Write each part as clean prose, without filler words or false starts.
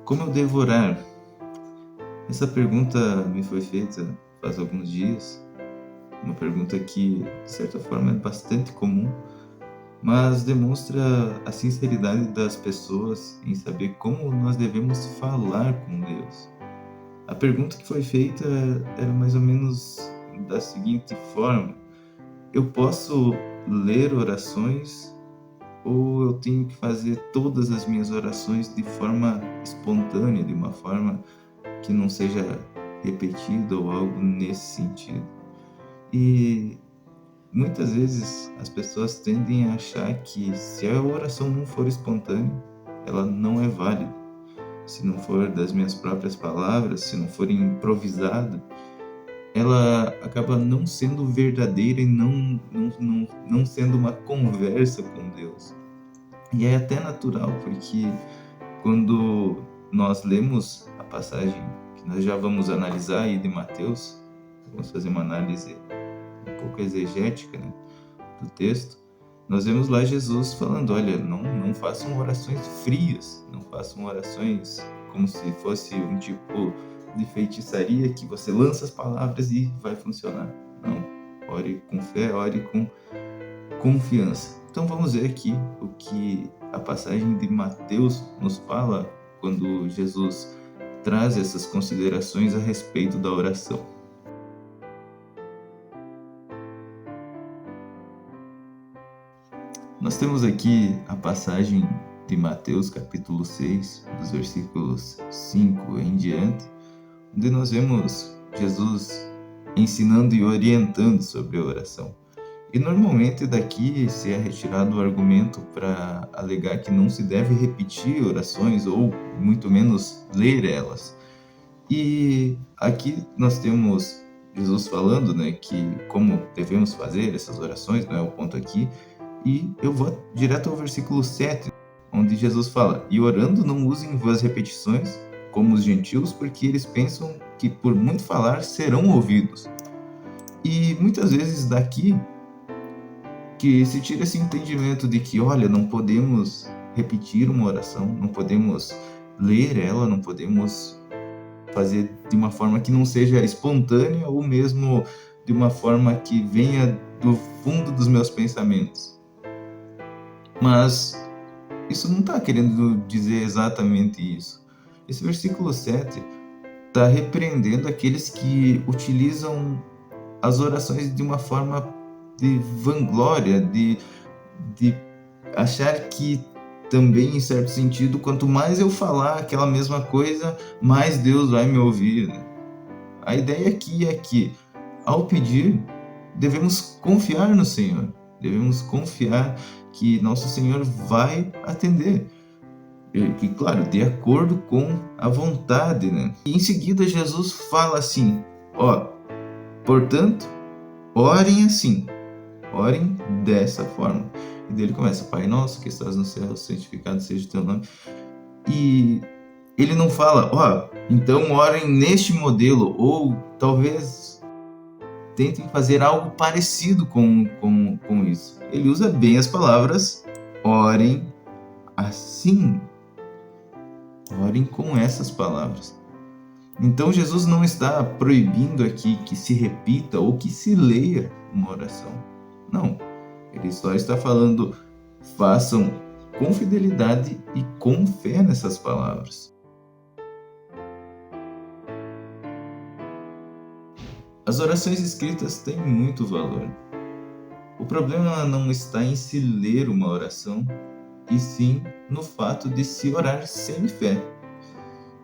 Como eu devo orar? Essa pergunta me foi feita faz alguns dias, uma pergunta que, de certa forma, é bastante comum, mas demonstra a sinceridade das pessoas em saber como nós devemos falar com Deus. A pergunta que foi feita era mais ou menos da seguinte forma: eu posso ler orações ou eu tenho que fazer todas as minhas orações de forma espontânea, de uma forma que não seja repetida ou algo nesse sentido? E muitas vezes as pessoas tendem a achar que se a oração não for espontânea, ela não é válida. Se não for das minhas próprias palavras, se não for improvisada, ela acaba não sendo verdadeira e não sendo uma conversa com Deus. E é até natural, porque quando nós lemos a passagem que nós já vamos analisar aí de Mateus, vamos fazer uma análise um pouco exegética, né, do texto, nós vemos lá Jesus falando: olha, não façam orações frias, não façam orações como se fosse um tipo de feitiçaria que você lança as palavras e vai funcionar. Não, ore com fé, ore com confiança. Então vamos ver aqui o que a passagem de Mateus nos fala quando Jesus traz essas considerações a respeito da oração. Nós temos aqui a passagem de Mateus, capítulo 6, dos versículos 5 em diante, onde nós vemos Jesus ensinando e orientando sobre a oração. E normalmente daqui se é retirado o argumento para alegar que não se deve repetir orações ou muito menos ler elas. E aqui nós temos Jesus falando, né, que como devemos fazer essas orações, não é o ponto aqui. E eu vou direto ao versículo 7, onde Jesus fala: e orando não usem vãs repetições, como os gentios, porque eles pensam que por muito falar serão ouvidos. E muitas vezes daqui que se tira esse entendimento de que, olha, não podemos repetir uma oração, não podemos ler ela, não podemos fazer de uma forma que não seja espontânea ou mesmo de uma forma que venha do fundo dos meus pensamentos. Mas isso não está querendo dizer exatamente isso. Esse versículo 7 está repreendendo aqueles que utilizam as orações de uma forma de vanglória, de achar que também, em certo sentido, quanto mais eu falar aquela mesma coisa, mais Deus vai me ouvir, né? A ideia aqui é que, ao pedir, devemos confiar no Senhor, devemos confiar que nosso Senhor vai atender. E claro, de acordo com a vontade, né? E em seguida Jesus fala assim: portanto, orem assim, orem dessa forma. E dele começa: Pai nosso que estás no céu, santificado seja o teu nome. E ele não fala: então orem neste modelo, ou talvez tentem fazer algo parecido com isso. Ele usa bem as palavras: orem assim. Orem com essas palavras. Então Jesus não está proibindo aqui que se repita ou que se leia uma oração. Não. Ele só está falando: façam com fidelidade e com fé nessas palavras. As orações escritas têm muito valor. O problema não está em se ler uma oração, e sim no fato de se orar sem fé.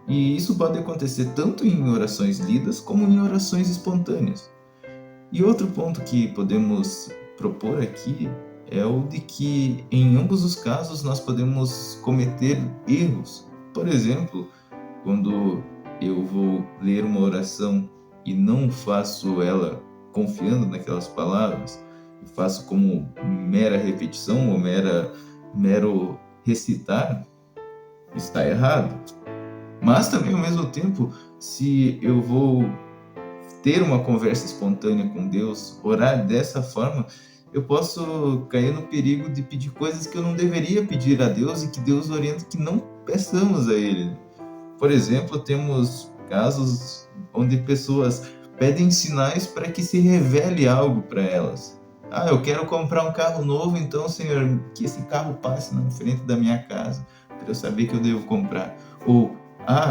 E isso pode acontecer tanto em orações lidas como em orações espontâneas. E outro ponto que podemos propor aqui é o de que em ambos os casos nós podemos cometer erros. Por exemplo, quando eu vou ler uma oração e não faço ela confiando naquelas palavras, faço como mera repetição ou mero recitar, está errado. Mas também, ao mesmo tempo, se eu vou ter uma conversa espontânea com Deus, orar dessa forma, eu posso cair no perigo de pedir coisas que eu não deveria pedir a Deus e que Deus orienta que não peçamos a Ele. Por exemplo, temos casos onde pessoas pedem sinais para que se revele algo para elas. Eu quero comprar um carro novo, então, Senhor, que esse carro passe na frente da minha casa, para eu saber que eu devo comprar. Ou,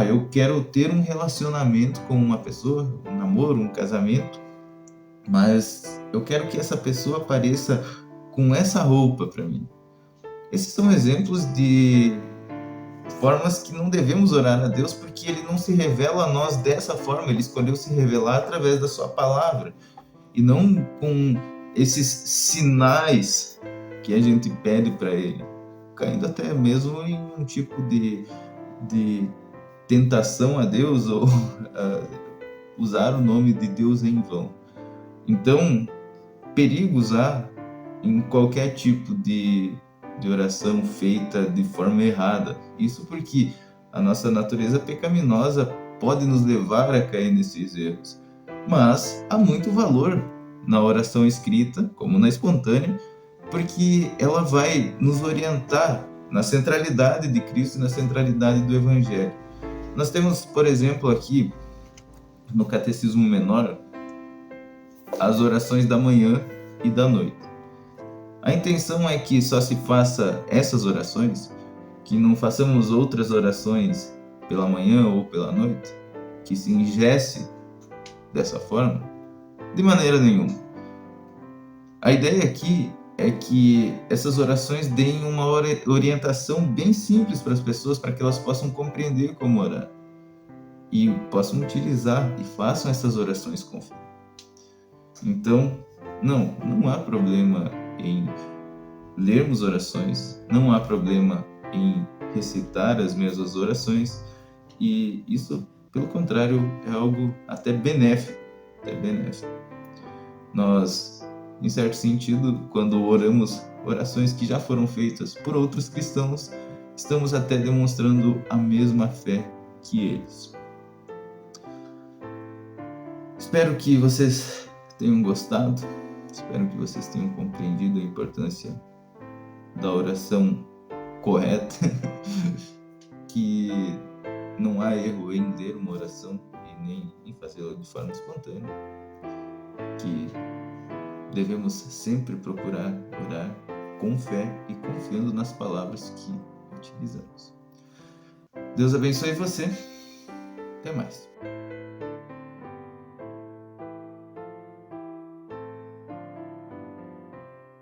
eu quero ter um relacionamento com uma pessoa, um namoro, um casamento, mas eu quero que essa pessoa apareça com essa roupa para mim. Esses são exemplos de formas que não devemos orar a Deus, porque Ele não se revela a nós dessa forma. Ele escolheu se revelar através da sua palavra e não com esses sinais que a gente pede para Ele, caindo até mesmo em um tipo de tentação a Deus ou usar o nome de Deus em vão. Então, perigos há em qualquer tipo de oração feita de forma errada. Isso porque a nossa natureza pecaminosa pode nos levar a cair nesses erros. Mas há muito valor na oração escrita, como na espontânea, porque ela vai nos orientar na centralidade de Cristo e na centralidade do Evangelho. Nós temos, por exemplo, aqui no Catecismo Menor, as orações da manhã e da noite. A intenção é que só se faça essas orações, que não façamos outras orações pela manhã ou pela noite, que se ingesse dessa forma, de maneira nenhuma. A ideia aqui é que essas orações deem uma orientação bem simples para as pessoas, para que elas possam compreender como orar e possam utilizar e façam essas orações com fé. Então, não há problema em lermos orações, não há problema em recitar as mesmas orações, e isso, pelo contrário, é algo até benéfico. Nós, em certo sentido, quando oramos orações que já foram feitas por outros cristãos, estamos até demonstrando a mesma fé que eles. Espero que vocês tenham gostado, espero que vocês tenham compreendido a importância da oração correta, que não há erro em ler uma oração e nem em fazê-la de forma espontânea, que devemos sempre procurar orar com fé e confiando nas palavras que utilizamos. Deus abençoe você. Até mais.